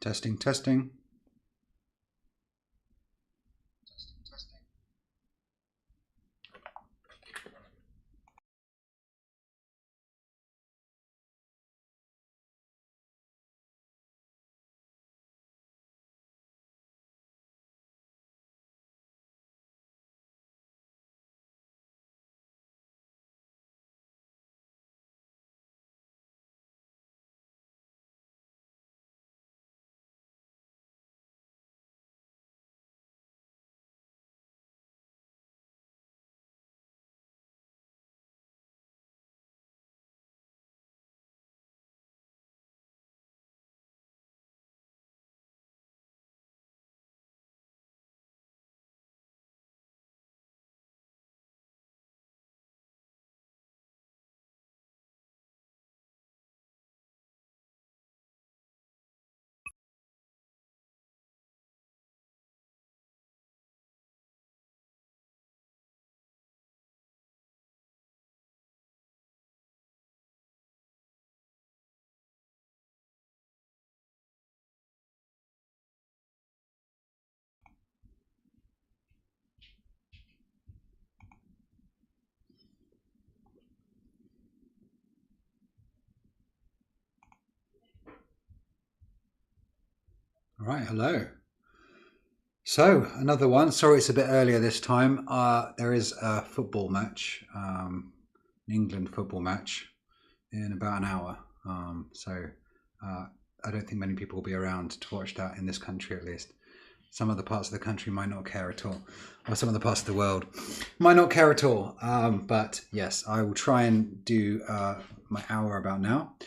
Testing, testing. All right, hello. So another one. Sorry, it's a bit earlier this time. There is a football match, an England football match, in about an hour. I don't think many people will be around to watch that in this country, at least. Some other parts of the country might not care at all, or some of the parts of the world might not care at all. But yes, I will try and do my hour about now.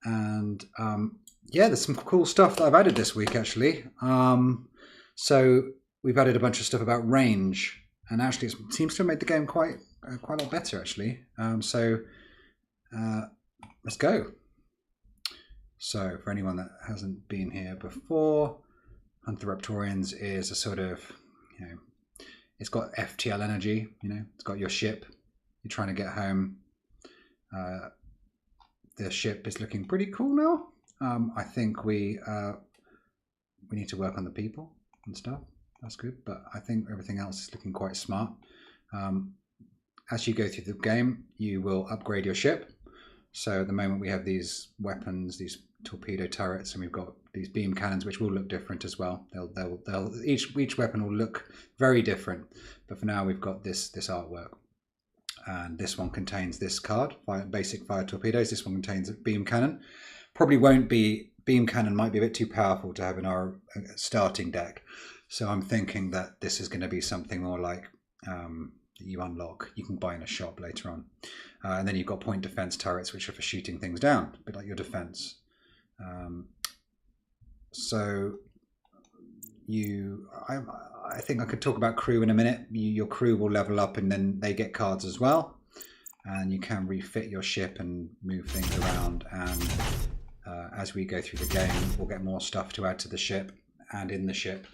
And yeah, there's some cool stuff that I've added this week, actually. So we've added a bunch of stuff about range, and actually it seems to have made the game quite a lot better, actually. Let's go. So for anyone that hasn't been here before, Hunt the Reptorians is a sort of, it's got FTL energy, it's got your ship, you're trying to get home. The ship is looking pretty cool now. I think we need to work on the people and stuff. That's good, but I think everything else is looking quite smart. As you go through the game, you will upgrade your ship. So at the moment we have these weapons, these torpedo turrets, and we've got these beam cannons, which will look different as well. Each weapon will look very different, but for now we've got this artwork. And this one contains this card, basic fire torpedoes. This one contains a beam cannon. Probably won't be, beam cannon might be a bit too powerful to have in our starting deck. So I'm thinking that this is going to be something more like you unlock, you can buy in a shop later on. And then you've got point defense turrets, which are for shooting things down, a bit like your defense. I think I could talk about crew in a minute. Your crew will level up and then they get cards as well. And you can refit your ship and move things around. And as we go through the game, we'll get more stuff to add to the ship and in the ship.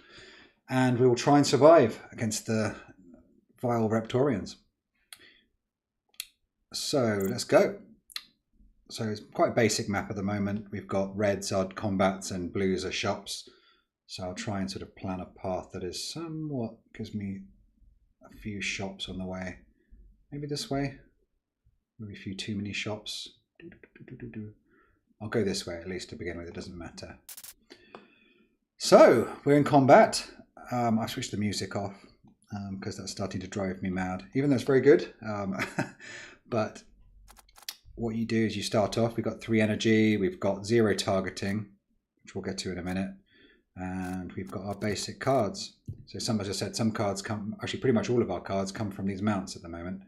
And we will try and survive against the vile Reptorians. So let's go. So it's quite a basic map at the moment. We've got reds are combats and blues are shops. So I'll try and sort of plan a path that is somewhat, gives me a few shops on the way. Maybe this way. Maybe a few too many shops. I'll go this way at least to begin with, it doesn't matter. So we're in combat. I switched the music off because that's starting to drive me mad, even though it's very good. But what you do is you start off, we've got 3 energy, we've got 0 targeting, which we'll get to in a minute. And we've got our basic cards. So as I said, some cards come, actually pretty much all of our cards come from these mounts at the moment.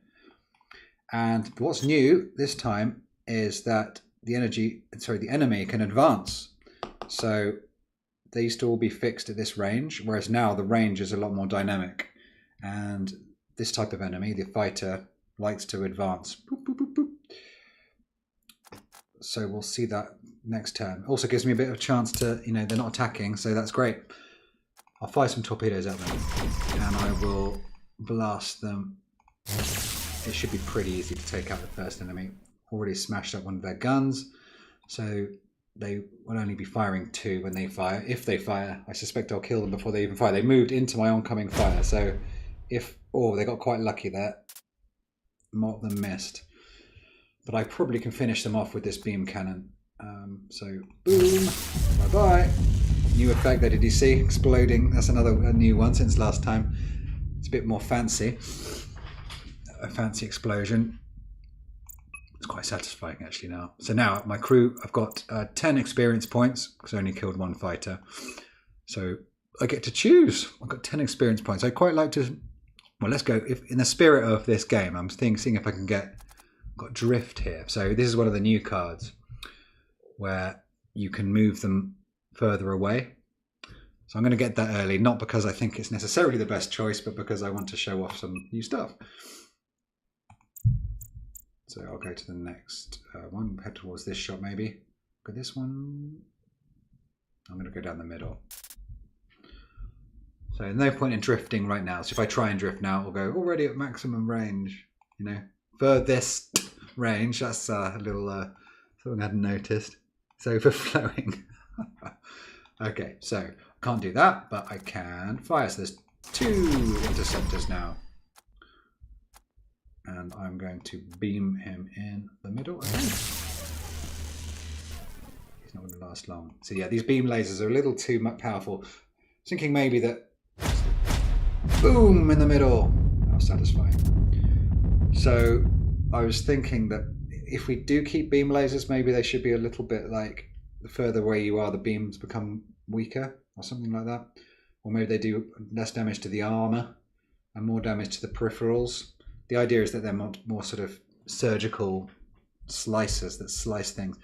And what's new this time is that the enemy can advance. So they used to all be fixed at this range, whereas now the range is a lot more dynamic. And this type of enemy, the fighter, likes to advance. Boop, boop, boop, boop. So we'll see that next turn. Also gives me a bit of a chance to, they're not attacking, so that's great. I'll fire some torpedoes at them and I will blast them. It should be pretty easy to take out the first enemy. Already smashed up one of their guns. So they will only be firing 2 when they fire. If they fire, I suspect I'll kill them before they even fire. They moved into my oncoming fire, so if... Oh, they got quite lucky there. More of them missed. But I probably can finish them off with this beam cannon. So, boom, bye-bye. New effect there, did you see? Exploding. That's a new one since last time. It's a bit more fancy. A fancy explosion. It's quite satisfying actually now. So now my crew, I've got 10 experience points because I only killed 1 fighter. So I get to choose. I've got 10 experience points. I'd quite like to... Well, let's go. If in the spirit of this game, I'm seeing if I can get... Got drift here. So this is one of the new cards where you can move them further away. So I'm going to get that early, not because I think it's necessarily the best choice, but because I want to show off some new stuff. So I'll go to the next one, head towards this shot maybe. Got this one. I'm going to go down the middle. So no point in drifting right now. So if I try and drift now, it'll go already at maximum range. You know, furthest range. That's a little something I hadn't noticed. It's overflowing. Okay, so I can't do that, but I can fire. So there's 2 interceptors now. And I'm going to beam him in the middle. He's not going to last long. So yeah, these beam lasers are a little too powerful. I was thinking maybe that... Boom! In the middle. That was satisfying. So I was thinking that if we do keep beam lasers, maybe they should be a little bit like the further away you are, the beams become weaker or something like that. Or maybe they do less damage to the armor and more damage to the peripherals. The idea is that they're more sort of surgical slicers that slice things.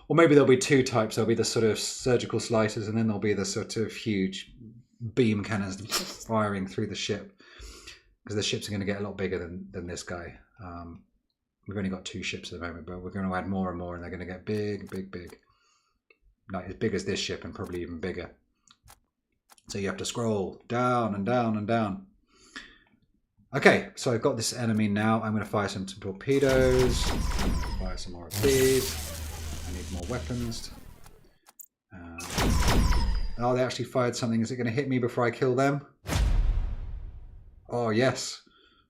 Or maybe there'll be 2 types. There'll be the sort of surgical slicers and then there'll be the sort of huge beam cannons firing through the ship. Because the ships are going to get a lot bigger than this guy. We've only got 2 ships at the moment, but we're going to add more and more and they're going to get big, big, big. Like as big as this ship and probably even bigger. So you have to scroll down and down and down. Okay, so I've got this enemy now. I'm going to fire some torpedoes. I'm going to fire some more of these. I need more weapons. Oh, they actually fired something. Is it going to hit me before I kill them? Oh, yes.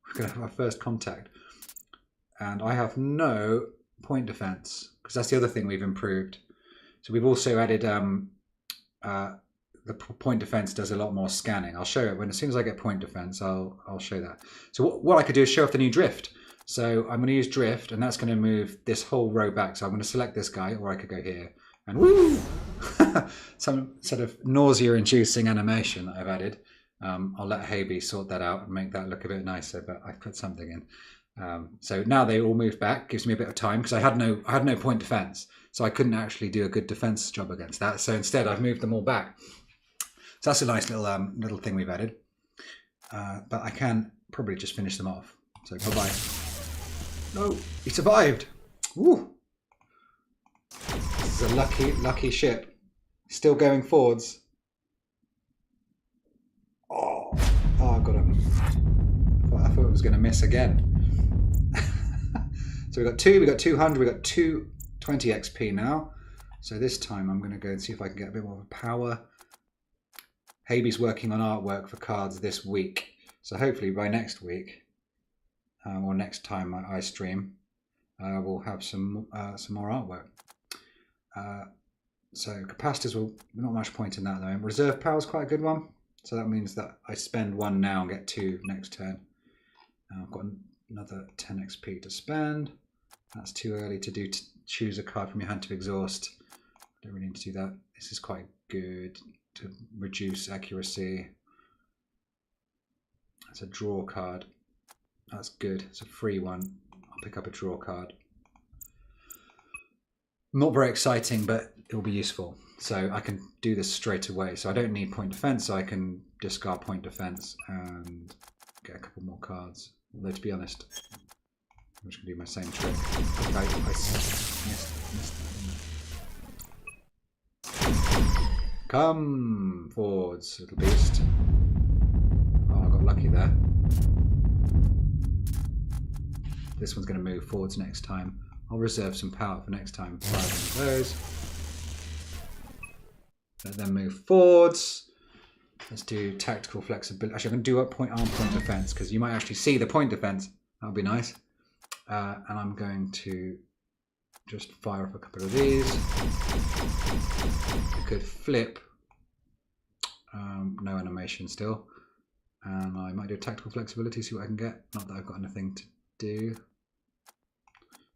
We're going to have our first contact. And I have no point defense, because that's the other thing we've improved. So we've also added the point defense does a lot more scanning. I'll show it as soon as I get point defense. I'll show that. So what I could do is show off the new drift. So I'm going to use drift, and that's going to move this whole row back. So I'm going to select this guy, or I could go here, and woo! Some sort of nausea-inducing animation that I've added. I'll let Habe sort that out and make that look a bit nicer, but I've put something in. So now they all move back. Gives me a bit of time because I had no point defense, so I couldn't actually do a good defense job against that. So instead, I've moved them all back. So that's a nice little thing we've added. But I can probably just finish them off. So bye-bye. No, he survived. Woo! This is a lucky ship. Still going forwards. Oh, I got him. I thought it was going to miss again. So we got 200, we got 220 XP now. So this time I'm going to go and see if I can get a bit more power. Habe's working on artwork for cards this week. So hopefully by next week, or next time I stream, we'll have some more artwork. So capacitors will not much point in that though. Reserve power is quite a good one. So that means that I spend 1 now and get 2 next turn. I've got another 10 XP to spend. That's too early to choose a card from your hand to exhaust. Don't really need to do that. This is quite good to reduce accuracy. That's a draw card. That's good. It's a free one. I'll pick up a draw card. Not very exciting, but it will be useful. So I can do this straight away. So I don't need point defense, so I can discard point defense and get a couple more cards. Although to be honest, I'm just going to do my same trick. Okay, I missed that. Come forwards, little beast. Oh, I got lucky there. This one's going to move forwards next time. I'll reserve some power for next time. 5 of those. Let them move forwards. Let's do tactical flexibility. Actually, I'm going to do a point defense because you might actually see the point defense. That would be nice. And I'm going to just fire off a couple of these. I could flip. No animation still. And I might do tactical flexibility, see what I can get. Not that I've got anything to do.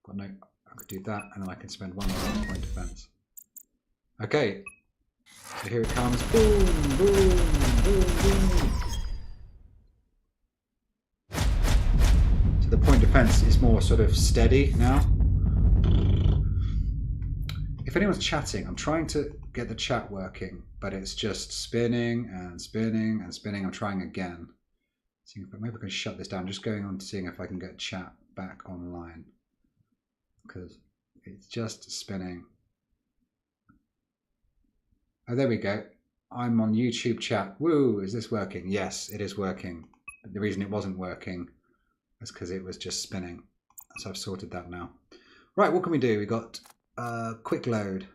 Got no, I could do that, and then I can spend one more point defense. Okay. So here it comes. Boom, boom, boom, boom. So the point defense is more sort of steady now. If anyone's chatting, I'm trying to get the chat working, but it's just spinning and spinning and spinning. I'm trying again. See if maybe I can shut this down. Just going on seeing if I can get chat back online because it's just spinning. Oh, there we go. I'm on YouTube chat. Woo, is this working? Yes, it is working. But the reason it wasn't working is because it was just spinning. So I've sorted that now. Right, what can we do? We got quick load.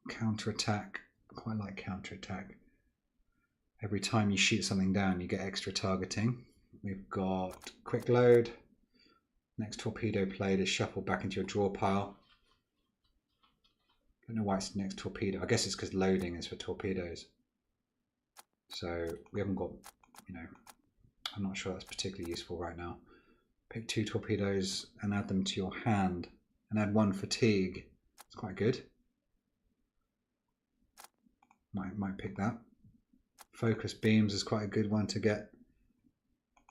Counter-attack. I quite like counter-attack. Every time you shoot something down, you get extra targeting. We've got quick load. Next torpedo played is shuffled back into your draw pile. I don't know why it's next torpedo. I guess it's because loading is for torpedoes. So we haven't got, you know, I'm not sure that's particularly useful right now. Pick 2 torpedoes and add them to your hand and add 1 fatigue. It's quite good. Might pick that. Focus beams is quite a good one to get.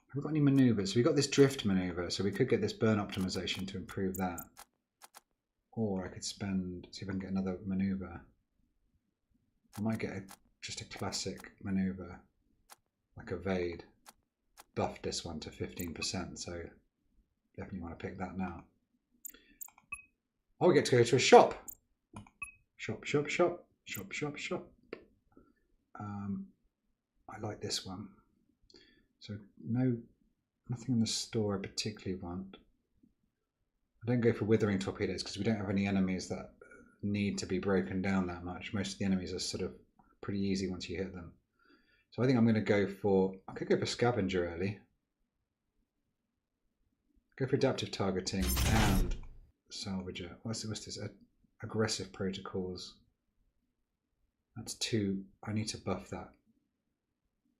Have we got any maneuvers? So we got this drift maneuver, so we could get this burn optimization to improve that. Or I could spend, see if I can get another maneuver. I might get just a classic maneuver, like evade. Buff this one to 15%, so definitely want to pick that now. Oh, we get to go to a shop. Shop, shop, shop, shop, shop, shop. I like this one. So nothing in the store I particularly want. I don't go for withering torpedoes because we don't have any enemies that need to be broken down that much. Most of the enemies are sort of pretty easy once you hit them. So I think I'm going to go for, I could go for scavenger early. Go for adaptive targeting and salvager. What's this? Aggressive protocols. That's 2. I need to buff that.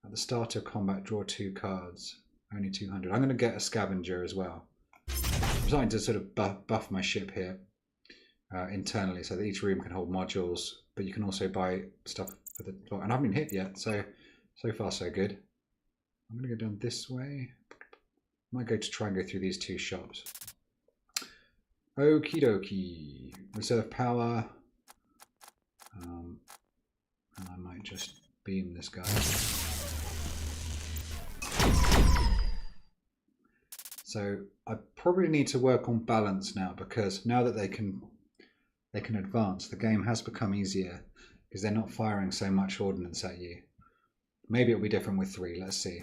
At the start of combat, draw 2 cards. Only 200. I'm going to get a scavenger as well. I'm starting to sort of buff my ship here internally so that each room can hold modules, but you can also buy stuff for the... And I haven't been hit yet, so far so good. I'm going to go down this way. I might go to try and go through these 2 shops. Okie dokie. Reserve power. And I might just beam this guy. So I probably need to work on balance now, because now that they can advance, the game has become easier because they're not firing so much ordnance at you. Maybe it'll be different with 3. Let's see.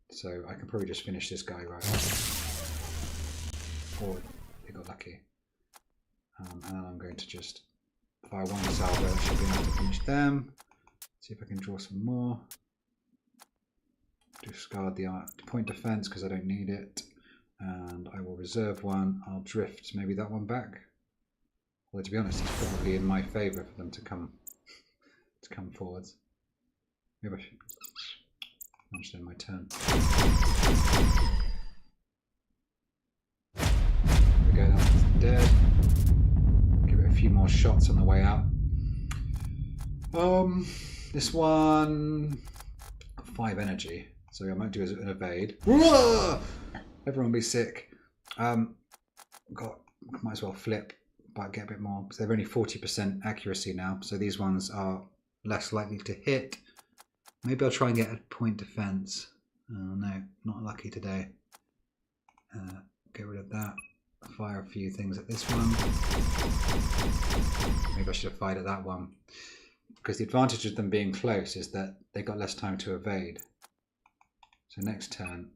So I can probably just finish this guy right off. Or they got lucky. And then I'm going to just fire 1 salvo. I should be able to finish them. See if I can draw some more. Discard the point defense because I don't need it. And I will reserve 1. I'll drift maybe that one back. Although to be honest, it's probably in my favour for them to come forwards. Maybe I should launch in my turn. There we go, that's dead. Give it a few more shots on the way out. This one 5 energy. So I might do an evade. Whoa! Everyone be sick. Might as well flip, but get a bit more because they're only 40% accuracy now. So these ones are less likely to hit. Maybe I'll try and get a point defense. Oh no, not lucky today. Get rid of that. Fire a few things at this one. Maybe I should have fired at that one. Because the advantage of them being close is that they got less time to evade. So next turn.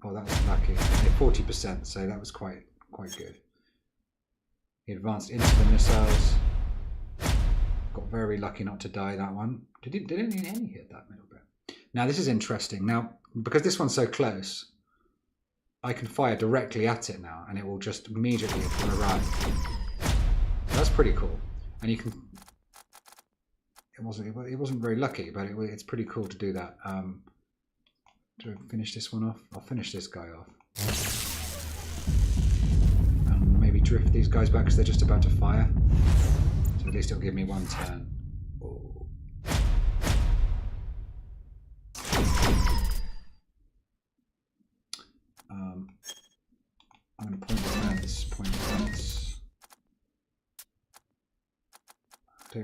Oh, that was lucky. 40%, so that was quite good. He advanced into the missiles. Got very lucky not to die that one. Did any hit that middle bit? Now this is interesting. Now, because this one's so close, I can fire directly at it now and it will just immediately arrive. That's pretty cool. And you can... It wasn't very lucky, but it's pretty cool to do that. Do I finish this one off? I'll finish this guy off. And maybe drift these guys back because they're just about to fire. So at least it'll give me one turn. Oh. I'm going to point defense. I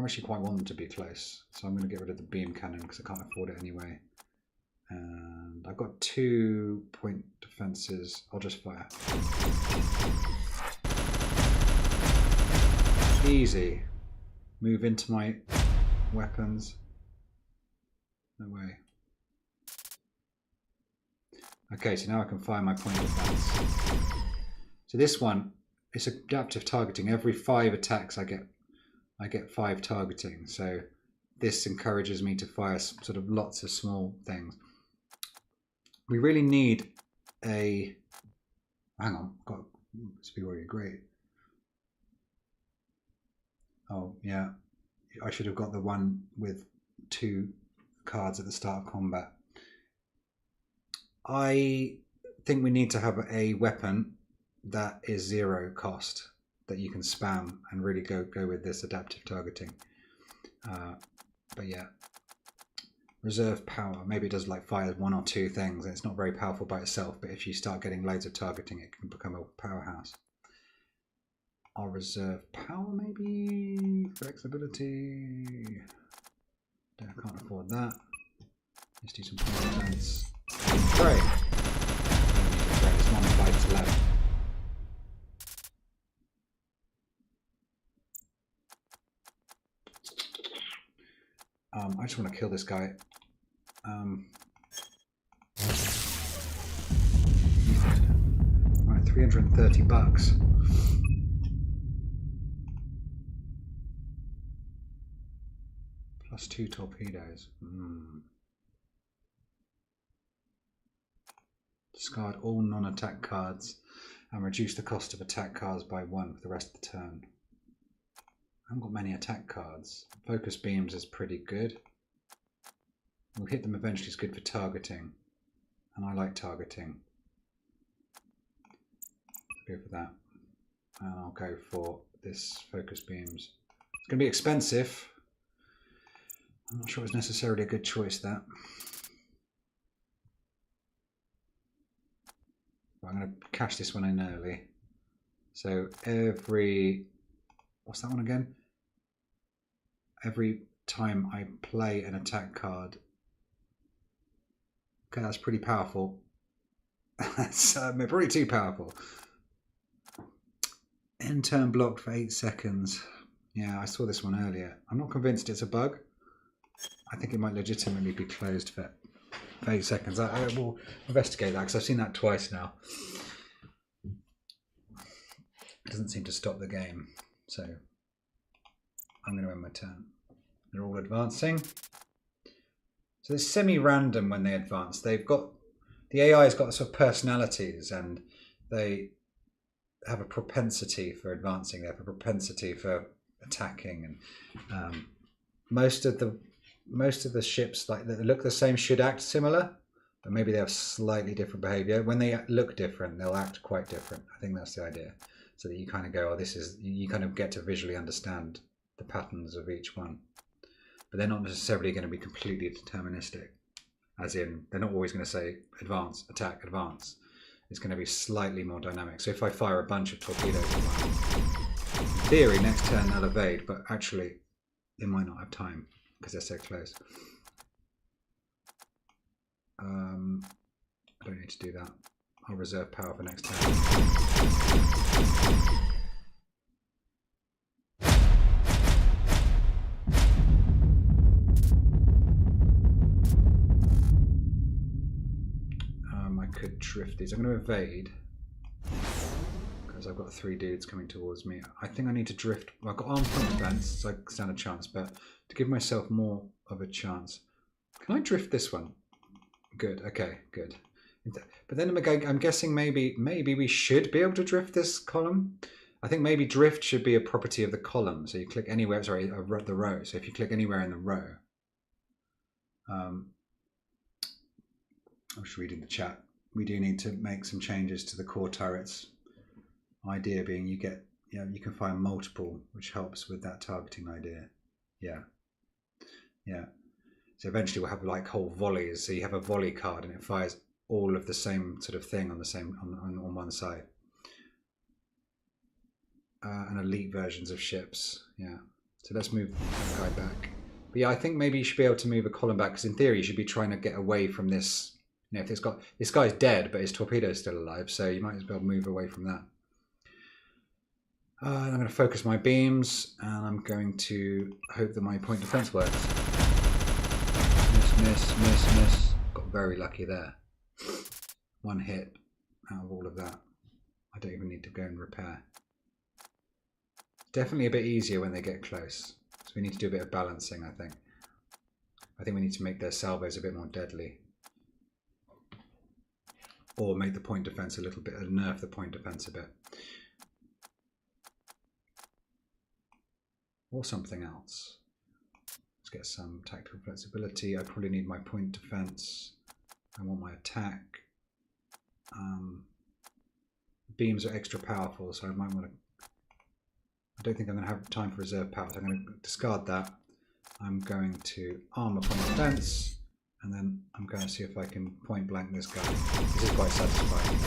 actually quite want them to be close. So I'm going to get rid of the beam cannon because I can't afford it anyway. And I've got 2 point defenses. I'll just fire. Easy. Move into my weapons. No way. Okay, so now I can fire my point defense. So this one, it's adaptive targeting. Every 5 attacks I get 5 targeting. So this encourages me to fire sort of lots of small things. We really need a... Hang on, this would be really great. Oh, yeah. I should have got the one with 2 cards at the start of combat. I think we need to have a weapon that is 0 cost, that you can spam and really go with this adaptive targeting. But yeah. Reserve power. Maybe it does like fire 1 or 2 things and it's not very powerful by itself, but if you start getting loads of targeting, it can become a powerhouse. I'll reserve power maybe. Flexibility. I can't afford that. Let's do some point defense. Pray. There's 1 fight left. I just want to kill this guy. Right, $330. Plus 2 torpedoes. Discard all non-attack cards and reduce the cost of attack cards by 1 for the rest of the turn. I haven't got many attack cards. Focus beams is pretty good. We'll hit them eventually, it's good for targeting. And I like targeting. Go for that. And I'll go for this focus beams. It's going to be expensive. I'm not sure it's necessarily a good choice, that. But I'm going to cash this one in early. So every... What's that one again? Every time I play an attack card. Okay, that's pretty powerful. That's probably too powerful. End turn blocked for 8 seconds. Yeah, I saw this one earlier. I'm not convinced it's a bug. I think it might legitimately be closed for 8 seconds. I will investigate that because I've seen that twice now. It doesn't seem to stop the game. So I'm going to end my turn. They're all advancing. So it's semi-random when they advance. They've got, the AI's got sort of personalities and they have a propensity for advancing. They have a propensity for attacking, and most of the ships like that look the same should act similar, but maybe they have slightly different behavior. When they look different, they'll act quite different. I think that's the idea. So that you kind of go, oh, this is, you kind of get to visually understand the patterns of each one. But they're not necessarily going to be completely deterministic. As in, they're not always going to say advance, attack, advance. It's going to be slightly more dynamic. So if I fire a bunch of torpedoes at one, in theory, next turn they'll evade, but actually they might not have time because they're so close. I don't need to do that. I'll reserve power for next turn. I could drift these. I'm going to evade because as I've got 3 dudes coming towards me. I think I need to drift. Well, I've got armed point defense, so I stand a chance, but to give myself more of a chance. Can I drift this one? Good, okay, good. But then I'm guessing maybe we should be able to drift this column. I think maybe drift should be a property of the column. So you click anywhere, sorry, the row. So if you click anywhere in the row, I was reading the chat. We do need to make some changes to the core turrets. Idea being you can fire multiple, which helps with that targeting idea. Yeah. So eventually we'll have like whole volleys. So you have a volley card and it fires all of the same sort of thing on the same on one side. And elite versions of ships. Yeah. So let's move that guy back. But yeah, I think maybe you should be able to move a column back because in theory you should be trying to get away from this. You know, if it's got this guy's dead, but his torpedo is still alive, so you might as well move away from that. I'm going to focus my beams, and I'm going to hope that my point defense works. Miss. Got very lucky there. 1 hit out of all of that. I don't even need to go and repair. Definitely a bit easier when they get close. So we need to do a bit of balancing, I think. I think we need to make their salvos a bit more deadly. Or make the point defense a little bit, nerf the point defense a bit. Or something else. Let's get some tactical flexibility. I probably need my point defense. I want my attack. Beams are extra powerful, so I might want to... I don't think I'm going to have time for reserve power, so I'm going to discard that. I'm going to armor point defense, and then I'm going to see if I can point blank this guy. This is quite satisfying.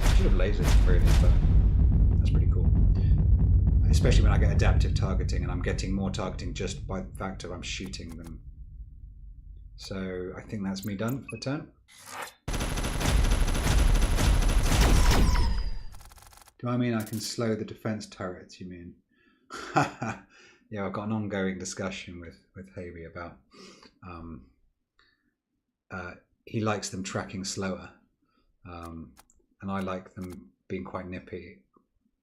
I should have lasered him really, but that's pretty cool. Especially when I get adaptive targeting, and I'm getting more targeting just by the fact of I'm shooting them. So I think that's me done for the turn. Do I mean I can slow the defense turrets, you mean? Yeah, I've got an ongoing discussion with Havey about he likes them tracking slower, and I like them being quite nippy,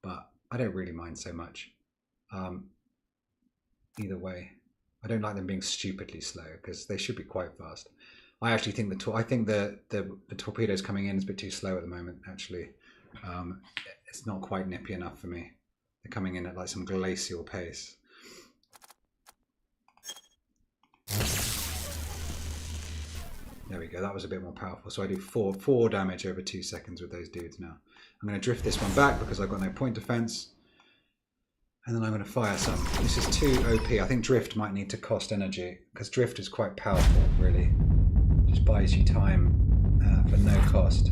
but I don't really mind so much. Either way, I don't like them being stupidly slow because they should be quite fast. I actually think the torpedoes coming in is a bit too slow at the moment. Actually, it's not quite nippy enough for me. They're coming in at like some glacial pace. There we go. That was a bit more powerful. So I do four damage over 2 seconds with those dudes now. I'm going to drift this one back because I've got no point defense. And then I'm going to fire some. This is too OP. I think drift might need to cost energy because drift is quite powerful, really. Just buys you time for no cost.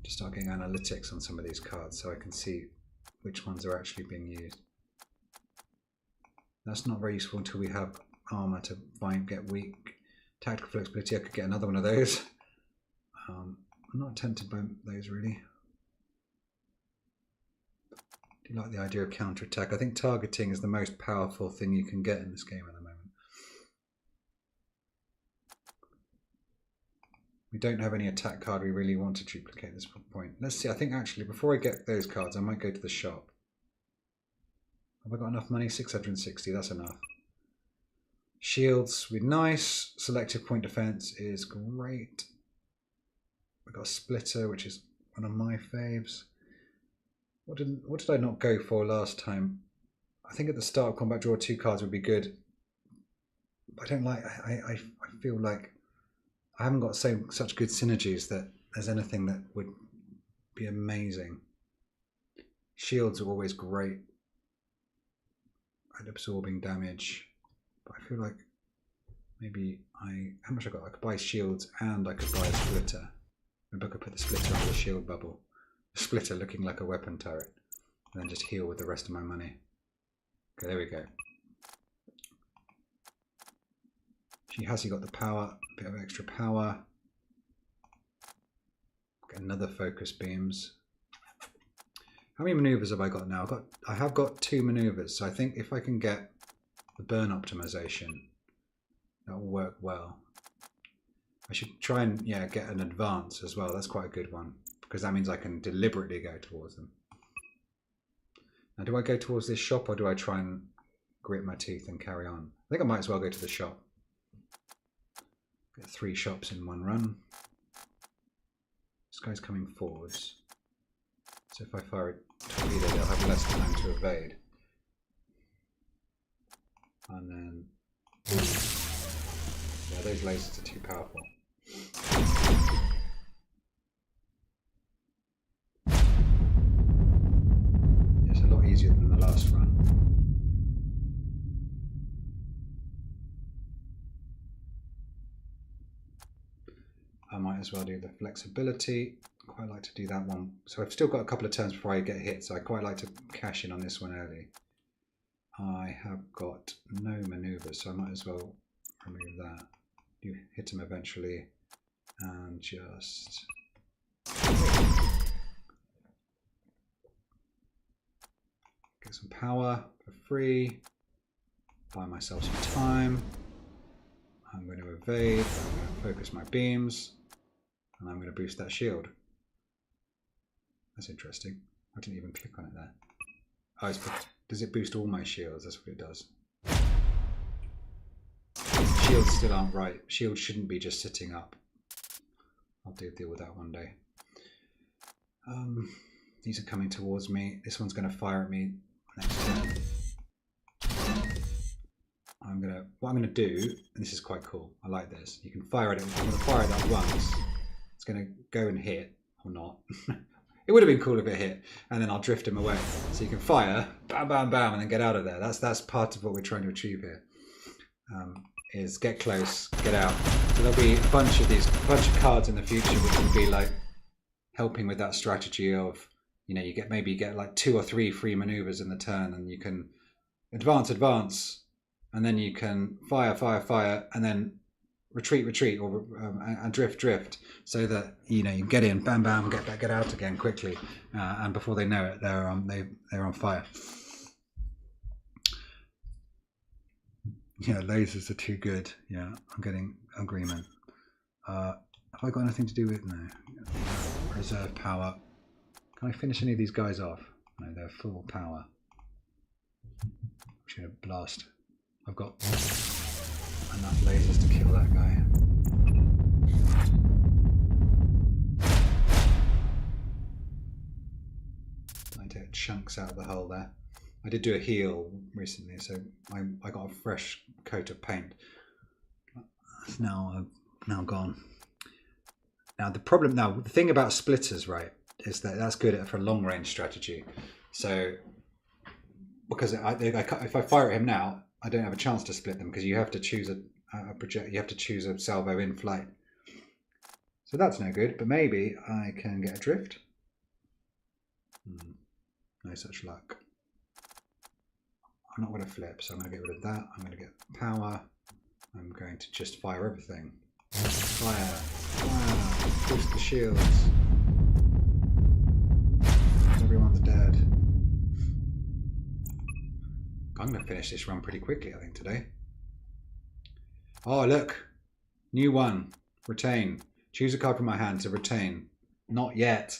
Just start getting analytics on some of these cards so I can see which ones are actually being used. That's not very useful until we have armor to get weak. Tactical flexibility, I could get another one of those. I'm not tempted by those really. Do you like the idea of counterattack? I think targeting is the most powerful thing you can get in this game at the moment. We don't have any attack card we really want to duplicate at this point. Let's see, I think actually before I get those cards I might go to the shop. Have I got enough money? 660, that's enough. Shields with nice. Selective point defense is great. We've got a splitter, which is one of my faves. What did I not go for last time? I think at the start of combat draw 2 cards would be good. But I don't like, I feel like I haven't got such good synergies that there's anything that would be amazing. Shields are always great at absorbing damage. But I feel like maybe how much I got? I could buy shields and I could buy a splitter. Maybe I could put the splitter on the shield bubble. The splitter looking like a weapon turret. And then just heal with the rest of my money. Okay, there we go. Has he got the power? A bit of extra power. Get another focus beams. How many maneuvers have I got now? I have got 2 maneuvers, so I think if I can get the burn optimization, that will work well. I should try and get an advance as well. That's quite a good one because that means I can deliberately go towards them. Now, do I go towards this shop or do I try and grit my teeth and carry on? I think I might as well go to the shop. Get 3 shops in one run. This guy's coming forwards. So if I fire a torpedo, they'll have less time to evade. And then... yeah, those lasers are too powerful. It's a lot easier than the last run. I might as well do the flexibility. I quite like to do that one. So I've still got a couple of turns before I get hit, so I quite like to cash in on this one early. I have got no maneuvers, so I might as well remove that. You hit him eventually and just get some power for free, buy myself some time. I'm going to evade, I'm going to focus my beams, and I'm going to boost that shield. That's interesting. I didn't even click on it there. Oh, does it boost all my shields? That's what it does. Shields still aren't right. Shields shouldn't be just sitting up. I'll deal with that one day. These are coming towards me. This one's going to fire at me next turn. What I'm gonna do, and this is quite cool. I like this. You can fire at it. I'm gonna fire it up once. It's gonna go and hit or not. It would have been cool if it hit, and then I'll drift him away. So you can fire, bam, bam, bam, and then get out of there. That's part of what we're trying to achieve here. Is get close, get out. So there'll be a bunch of cards in the future which will be like helping with that strategy of, you get like 2 or 3 free maneuvers in the turn, and you can advance, and then you can fire, and then retreat, or and drift, so that you get in, bam, bam, get out again quickly, and before they know it, they're on fire. Yeah, lasers are too good. Yeah, I'm getting agreement. Have I got anything to do with? No. Reserve power. Can I finish any of these guys off? No, they're full power. I'm just gonna blast. I've got enough lasers to kill that guy. I take chunks out of the hull there. I did do a heal recently, so I got a fresh coat of paint. It's now gone. Now the thing about splitters, right, is that that's good for long range strategy. So because if I fire at him now, I don't have a chance to split them because you have to choose a project. You have to choose a salvo in flight. So that's no good. But maybe I can get a drift. No such luck. I'm not going to flip, so I'm going to get rid of that. I'm going to get power. I'm going to just fire everything. Fire. Boost the shields. Everyone's dead. I'm going to finish this run pretty quickly, I think, today. Oh, look. New one. Retain. Choose a card from my hand to retain. Not yet.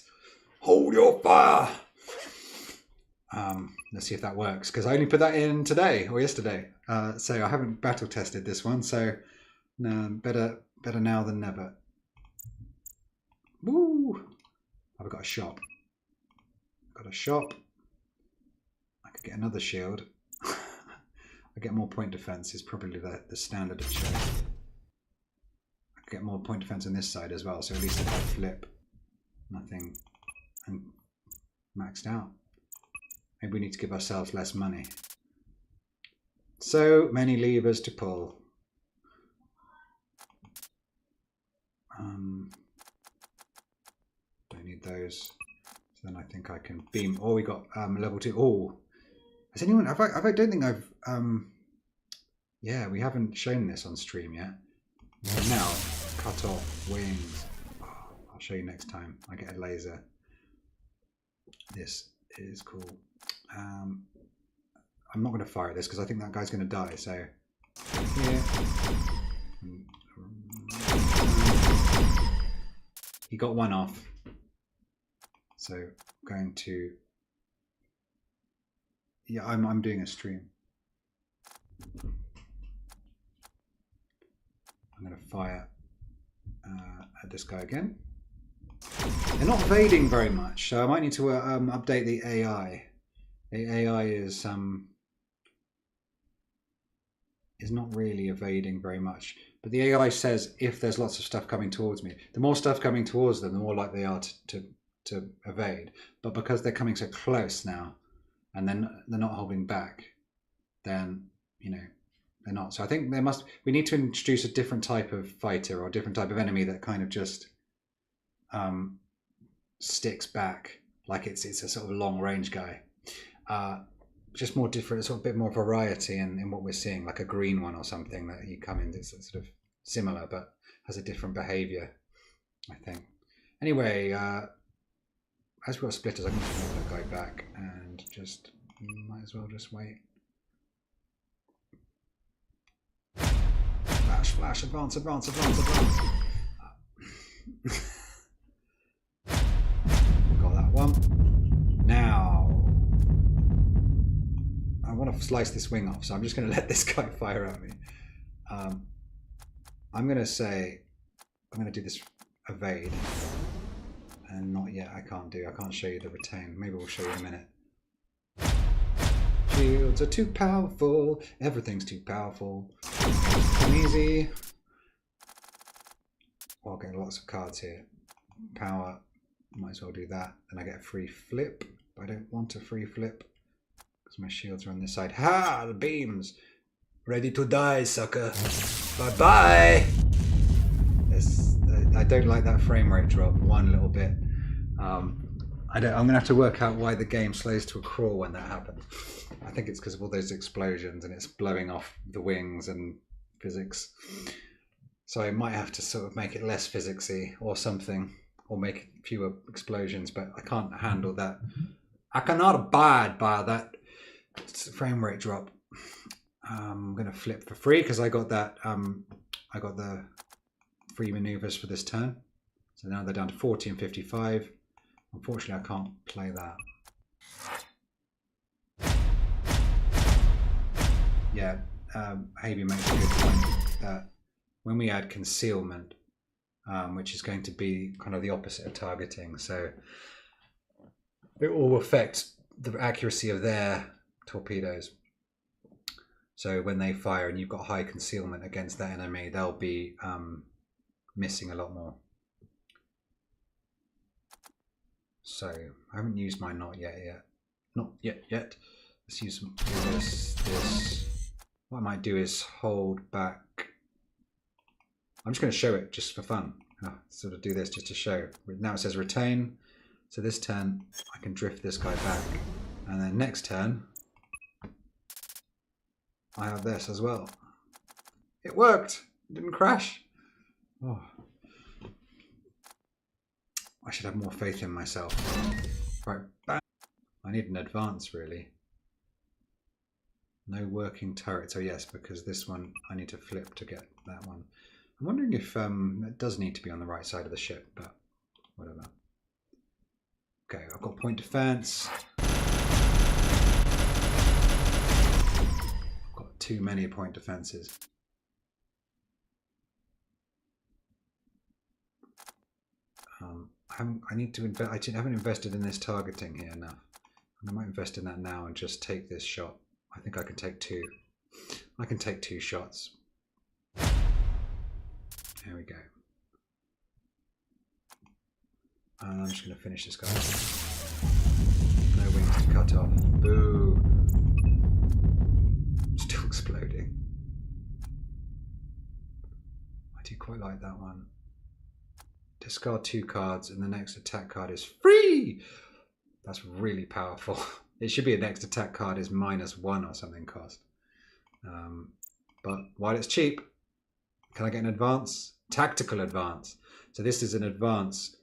Hold your fire. Let's see if that works, because I only put that in today or yesterday. So I haven't battle tested this one, so no, better now than never. Woo! I've got a shop. I could get another shield. I get more point defense is probably the standard of choice. I could get more point defense on this side as well, so at least if I flip, nothing and maxed out. Maybe we need to give ourselves less money. So many levers to pull. Don't need those. So then I think I can beam. Oh, we got level 2. Oh, has anyone? I don't think I've. Yeah, we haven't shown this on stream yet. Now, cut off wings. Oh, I'll show you next time. I get a laser. This is cool. I'm not going to fire this because I think that guy's going to die. So here, he got one off. So I'm going to, yeah, I'm doing a stream. I'm going to fire at this guy again. They're not evading very much, so I might need to update the AI. The AI is not really evading very much. But the AI says if there's lots of stuff coming towards me, the more stuff coming towards them, the more likely they are to evade. But because they're coming so close now, and then they're not holding back, then you know they're not. So I think we need to introduce a different type of fighter or a different type of enemy that kind of just sticks back, like it's a sort of long range guy. Just more different, sort of a bit more variety in what we're seeing, like a green one or something that you come in that's sort of similar but has a different behavior, I think. Anyway, as we've got splitters, I can just move that guy back and just might as well just wait. Flash, flash, advance, advance, advance, advance. Got that one. Now I want to slice this wing off, so I'm just going to let this guy fire at me. I'm going to say I'm going to do this evade, and not yet. I can't show you the retain. Maybe we'll show you in a minute. Shields are too powerful. Everything's too powerful. Come easy. Oh, I'm getting lots of cards here. Power. Might as well do that. And I get a free flip. But I don't want a free flip because my shields are on this side. Ha! The beams. Ready to die, sucker. Bye bye. I don't like that frame rate drop one little bit. I'm gonna have to work out why the game slows to a crawl when that happens. I think it's because of all those explosions and it's blowing off the wings and physics. So I might have to sort of make it less physicsy or something, or make fewer explosions. But I can't handle that. I cannot abide by that frame rate drop. I'm gonna flip for free because I got that. I got the free maneuvers for this turn. So now they're down to 40 and 55. Unfortunately, I can't play that. Yeah, Havey makes a good point that when we add concealment, which is going to be kind of the opposite of targeting, so it will affect the accuracy of their torpedoes. So when they fire and you've got high concealment against that enemy, they'll be missing a lot more. So I haven't used my not yet. Let's use this. What I might do is hold back. I'm just going to show it just for fun. Sort of do this just to show. Now it says retain. So this turn I can drift this guy back, and then next turn I have this as well. It worked. It didn't crash. Oh. I should have more faith in myself. Right, bang. I need an advance really. No working turret. So yes, because this one I need to flip to get that one. I'm wondering if it does need to be on the right side of the ship, but whatever. Okay, I've got point defense. I've got too many point defenses. I need to invest. I haven't invested in this targeting here enough. I might invest in that now and just take this shot. I think I can take two. I can take 2 shots. There we go. And I'm just going to finish this guy. No wings to cut off. Boo. Still exploding. I do quite like that one. Discard 2 cards and the next attack card is free. That's really powerful. It should be a next attack card is -1 or something cost. But while it's cheap, can I get an advance? Tactical advance. So this is an advance.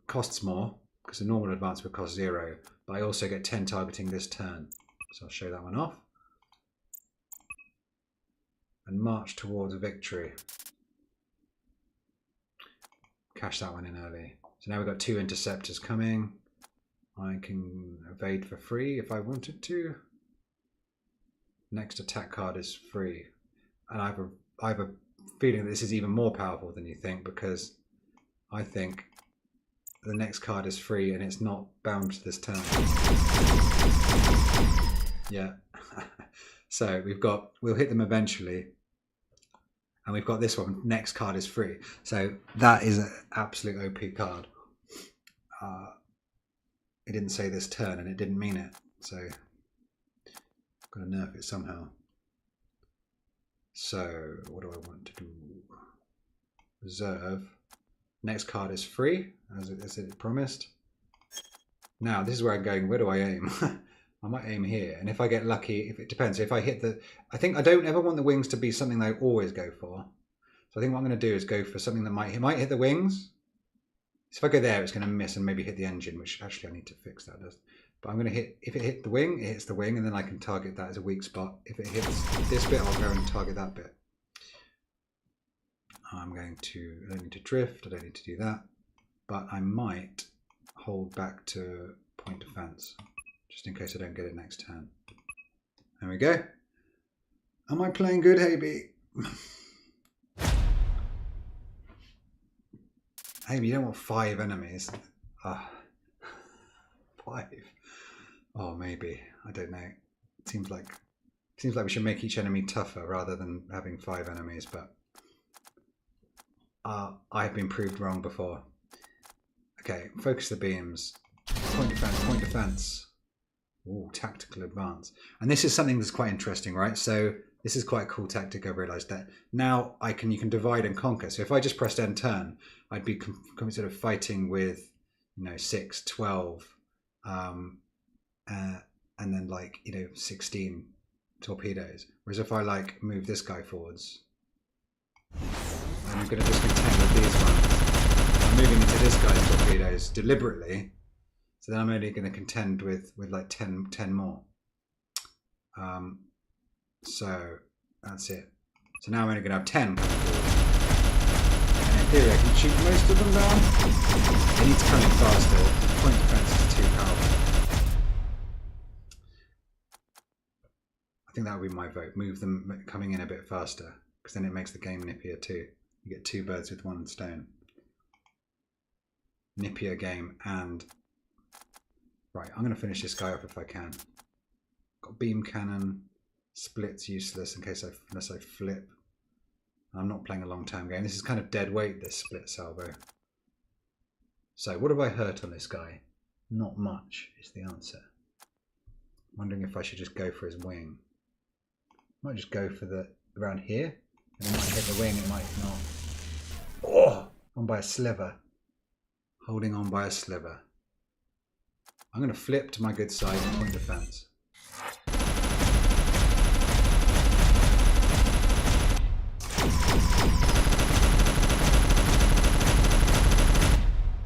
Costs more because the normal advance would cost 0. But I also get 10 targeting this turn. So I'll show that one off. And march towards victory. cash that one in early. So now we've got 2 interceptors coming. I can evade for free if I wanted to. Next attack card is free. And I have a feeling that this is even more powerful than you think, because I think the next card is free and it's not bound to this turn. Yeah. So we'll hit them eventually. And we've got this one, next card is free. So that is an absolute OP card. It didn't say this turn and it didn't mean it. So I've got to nerf it somehow. So what do I want to do? Reserve. Next card is free, as it promised. Now this is where I'm going. Where do I aim? I might aim here, and if I get lucky, if it depends. If I hit the, I think I don't ever want the wings to be something that I always go for. So I think what I'm going to do is go for something that might hit the wings. So if I go there, it's going to miss and maybe hit the engine, which actually I need to fix that. But I'm going to hit, if it hit the wing, it hits the wing, and then I can target that as a weak spot. If it hits this bit, I'll go and target that bit. I'm going to, I don't need to drift, I don't need to do that, but I might hold back to point defense, just in case I don't get it next turn. There we go. Am I playing good, Haby? Haby, you don't want 5 enemies. 5. Oh, maybe. I don't know. It seems like we should make each enemy tougher rather than having 5 enemies, but I have been proved wrong before. Okay, focus the beams. Point defense, point defense. Ooh, tactical advance. And this is something that's quite interesting, right? So this is quite a cool tactic. I've realized that now you can divide and conquer. So if I just pressed end turn, I'd be sort of fighting with, 6, 12, and then 16 torpedoes. Whereas if I move this guy forwards, I'm going to just contend with these ones. I'm moving into this guy's torpedoes deliberately, so then I'm only going to contend with 10 more. So that's it. So now I'm only going to have 10 coming forward. And in theory I can shoot most of them down. They need to come in faster. The point defense is too powerful. I think that would be my vote. Move them coming in a bit faster, because then it makes the game nippier too. You get 2 birds with 1 stone. Nippier game. And right, I'm going to finish this guy off if I can. Got beam cannon. Split's useless in case unless I flip. I'm not playing a long-term game. This is kind of dead weight, this split salvo. So what have I hurt on this guy? Not much is the answer. I'm wondering if I should just go for his wing. I might just go for the around here. And it might hit the wing, it might not. Oh, on by a sliver. Holding on by a sliver. I'm going to flip to my good side and point defense.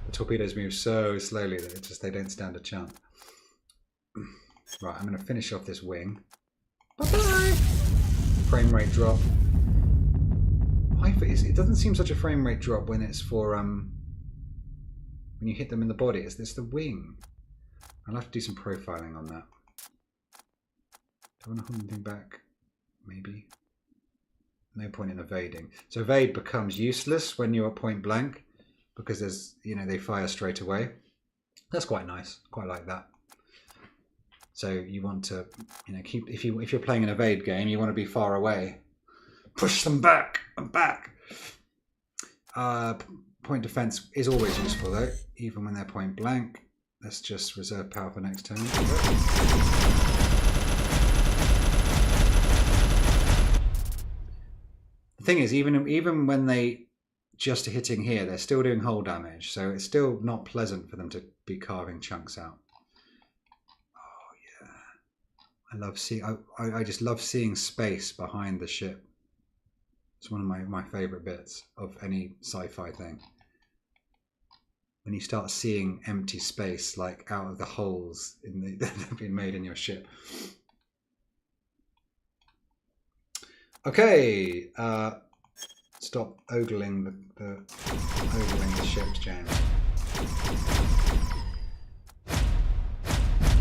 The torpedoes move so slowly that they don't stand a chance. Right, I'm going to finish off this wing. Bye-bye! Frame rate drop. It doesn't seem such a frame rate drop when it's for when you hit them in the body. It's the wing. I'll have to do some profiling on that. Do I want to hold anything back? Maybe. No point in evading. So evade becomes useless when you're at point blank because there's they fire straight away. That's quite nice. Quite like that. So you want to keep if you're playing an evade game, you want to be far away. Push them back and back. Point defense is always useful though, even when they're point blank. Let's just reserve power for next turn. The thing is, even when they just are hitting here, they're still doing hull damage, so it's still not pleasant for them to be carving chunks out. Oh yeah, I just love seeing space behind the ship. It's one of my favorite bits of any sci-fi thing. When you start seeing empty space out of the holes that have been made in your ship. Okay, Stop ogling the ships, James.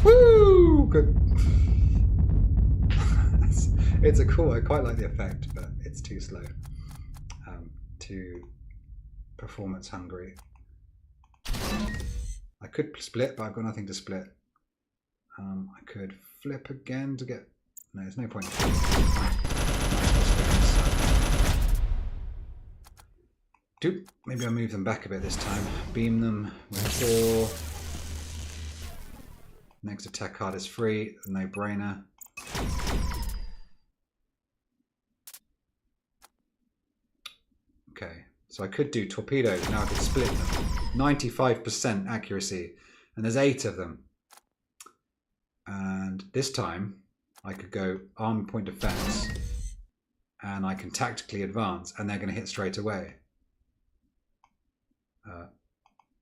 Woo! Good. It's a cool. I quite like the effect, but it's too slow. Too performance hungry. I could split, but I've got nothing to split. I could flip again to get. No, there's no point. Maybe I'll move them back a bit this time. Beam them with 4. Next attack card is free, no brainer. Okay, so I could do torpedoes. Now I could split them. 95% accuracy, and there's 8 of them. And this time I could go armed point defense, and I can tactically advance, and they're going to hit straight away.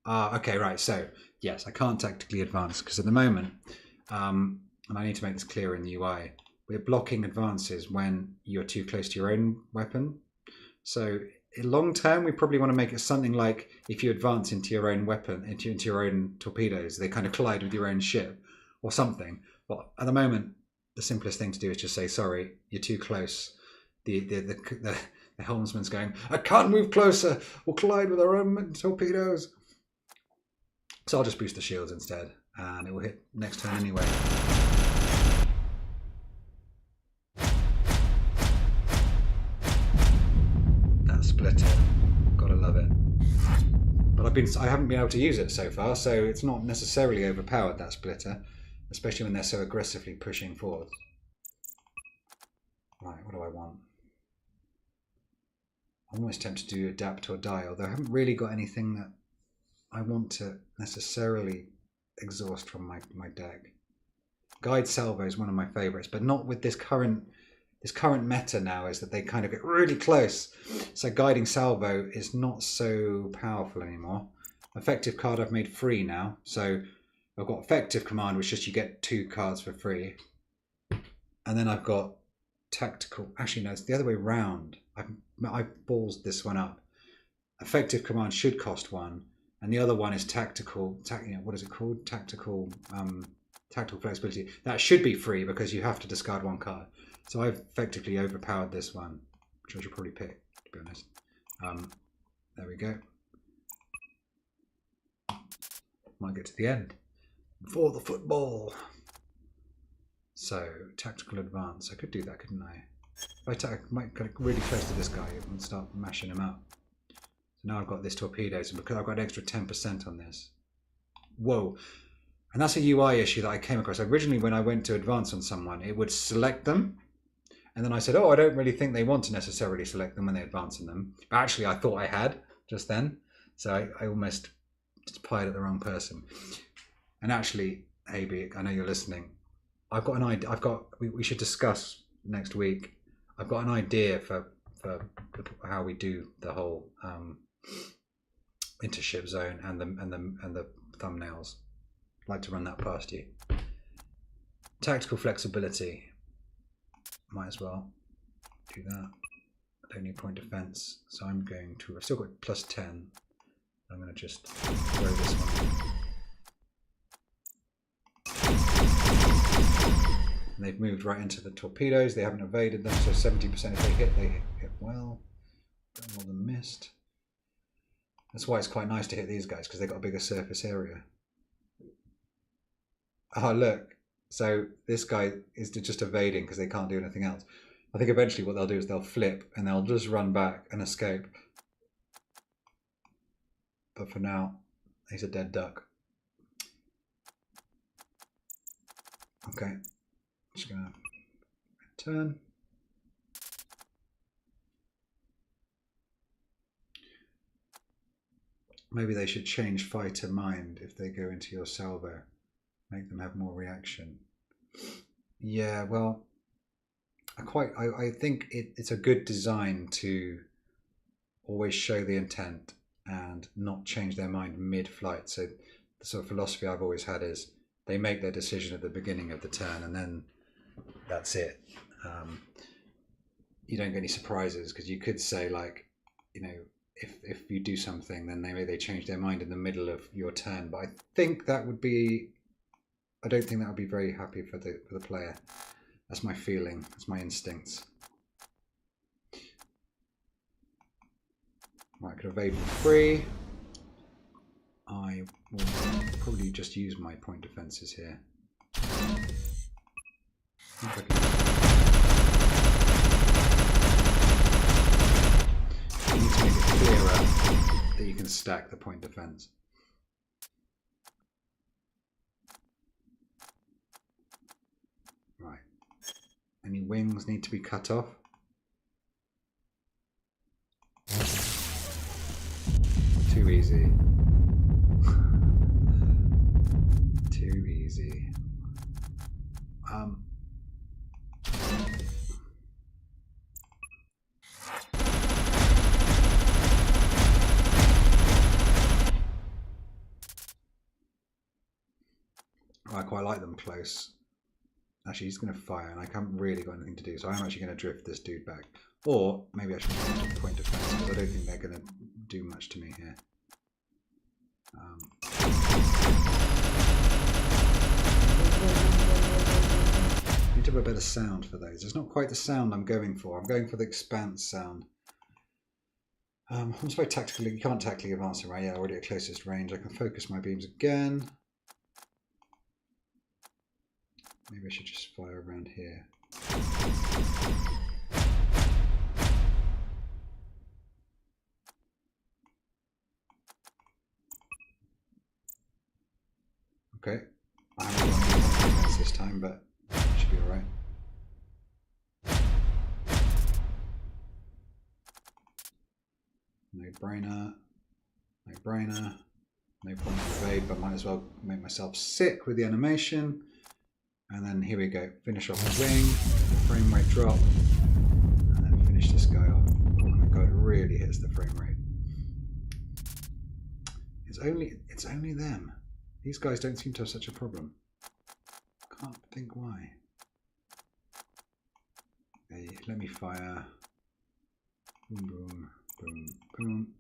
Okay, right. So yes, I can't tactically advance because at the moment, and I need to make this clear in the UI, we're blocking advances when you're too close to your own weapon. So in long term, we probably want to make it something like if you advance into your own weapon, into your own torpedoes, they kind of collide with your own ship or something. But at the moment, the simplest thing to do is just say, sorry, you're too close. The helmsman's going, I can't move closer, we'll collide with our own torpedoes. So I'll just boost the shields instead, and it will hit next turn anyway. That splitter, gotta love it. But I haven't been able to use it so far, so it's not necessarily overpowered, that splitter, especially when they're so aggressively pushing forward. Right, what do I want? I'm almost tempted to do adapt or die, although I haven't really got anything that I want to necessarily exhaust from my deck. Guide salvo is one of my favorites, but not with this current meta now, is that they kind of get really close. So guiding salvo is not so powerful anymore. Effective card I've made free now. So I've got effective command, which is just you get 2 cards for free. And then I've got tactical. Actually, no, it's the other way around. I've ballsed this one up. Effective command should cost 1. And the other one is tactical. What is it called? Tactical flexibility. That should be free because you have to discard 1 card. So I've effectively overpowered this one, which I should probably pick, to be honest. There we go. Might get to the end. For the football. So tactical advance. I could do that, couldn't I? If I might get really close to this guy and start mashing him up. So now I've got this torpedoes, and because I've got an extra 10% on this. Whoa. And that's a UI issue that I came across. Originally, when I went to advance on someone, it would select them. And then I said, oh, I don't really think they want to necessarily select them when they advance on them. But actually, I thought I had just then. So I almost just pied at the wrong person. And actually, Aby, I know you're listening. I've got an idea. We should discuss next week. I've got an idea for how we do the whole intership zone and the thumbnails. I'd like to run that past you. Tactical flexibility. Might as well do that. I don't need point defense, so I'm going to. I've still got plus 10. I'm going to just throw this one. And they've moved right into the torpedoes. They haven't evaded them, so 70% if they hit well. More than missed. That's why it's quite nice to hit these guys, because they've got a bigger surface area. Oh, look. So this guy is just evading because they can't do anything else. I think eventually what they'll do is they'll flip and they'll just run back and escape. But for now, he's a dead duck. Okay. Just gonna turn. Maybe they should change fighter mind if they go into your salvo. Make them have more reaction. Yeah, well, I think it's a good design to always show the intent and not change their mind mid-flight. So the sort of philosophy I've always had is they make their decision at the beginning of the turn and then that's it. You don't get any surprises because you could say like, you know, if you do something, then maybe they change their mind in the middle of your turn. But I think that would be, I don't think that would be very happy for the player. That's my feeling. That's my instincts. Right, I could evade for free. I will probably just use my point defences here. You need to make it clearer that you can stack the point defence. Right. Any wings need to be cut off. Too easy. Too easy. I quite like them close. Actually, he's going to fire, and I haven't really got anything to do, so I'm actually going to drift this dude back. Or maybe I should point defense, because I don't think they're going to do much to me here. Need to have a better sound for those. It's not quite the sound I'm going for. I'm going for the expanse sound. I'm just very tactically. You can't tactically advance it, right? Yeah, already at closest range. I can focus my beams again. Maybe I should just fire around here. Okay. I haven't got any defense this time, but it should be alright. No brainer. No brainer. No point to evade, but might as well make myself sick with the animation. And then here we go. Finish off the wing, frame rate drop, and then finish this guy off. Oh my god, it really hits the frame rate. It's only them. These guys don't seem to have such a problem. Can't think why. Hey, let me fire. Boom, boom, boom, boom.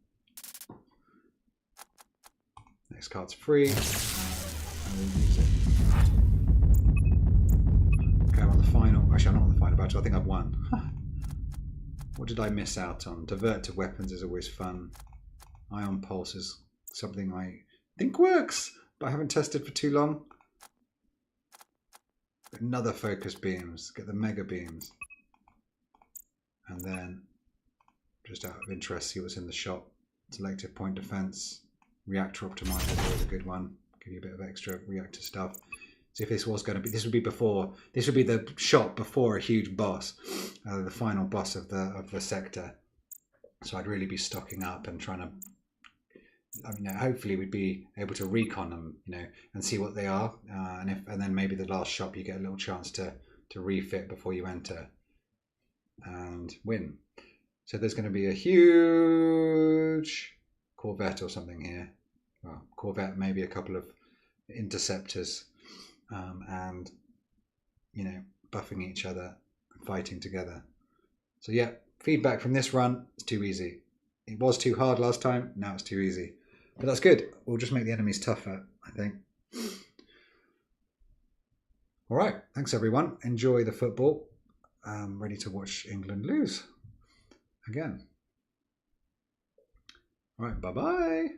Next card's free. I will use it. Okay, I'm on the final. Actually, I'm not on the final battle. I think I've won. What did I miss out on? Divert to weapons is always fun. Ion pulse is something I think works, but I haven't tested for too long. Another focus beams. Get the mega beams. And then, just out of interest, see what's in the shop. Selective point defense. Reactor optimizer is always a good one. Give you a bit of extra reactor stuff. So if this was going to be, this would be the shop before a huge boss, the final boss of the sector. So I'd really be stocking up and trying to, hopefully we'd be able to recon them, and see what they are, and then maybe the last shop you get a little chance to refit before you enter and win. So there's going to be a huge Corvette or something here. Well, Corvette, maybe a couple of interceptors. And buffing each other and fighting together. So yeah, feedback from this run, it's too easy. It was too hard last time, now it's too easy. But that's good. We'll just make the enemies tougher, I think. All right, thanks everyone. Enjoy the football. Ready to watch England lose again. All right, bye-bye.